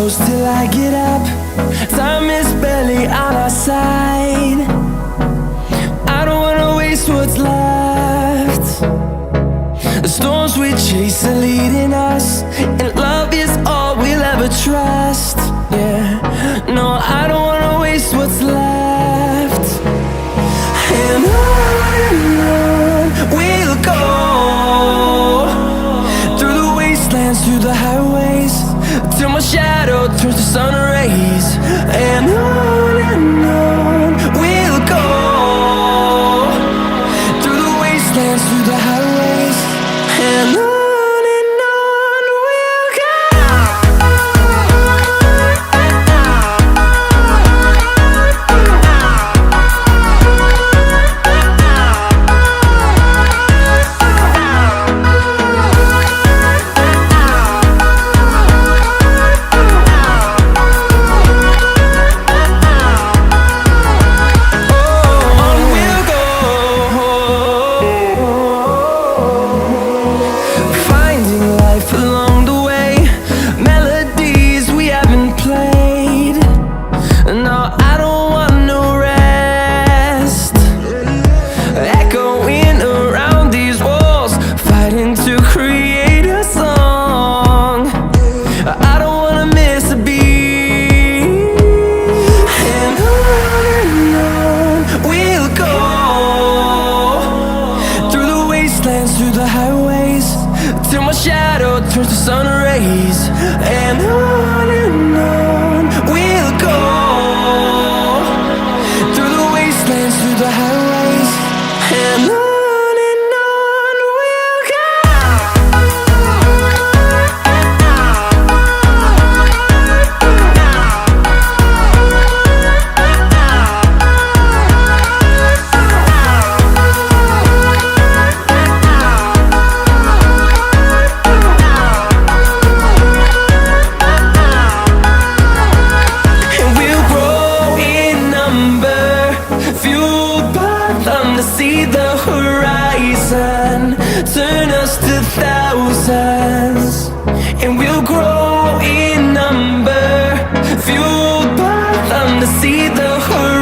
close till I get up. Time is barely on our side. I don't wanna waste what's left. The storms we chase are leading us, and love is all we'll ever trust. Yeah, no, I don't wanna waste what's left. And on we'll go, through the wastelands, through the highways, till my shadow turns to sun rays. And on we'll go, through the wastelands, through the highways, and on we'll go. Through the highways, till my shadow turns to sun rays. And on we'll go, through the wastelands, through the highways, and on we'll go. See the horizon turn us to thousands, and we'll grow in number, fueled by them to see the horizon.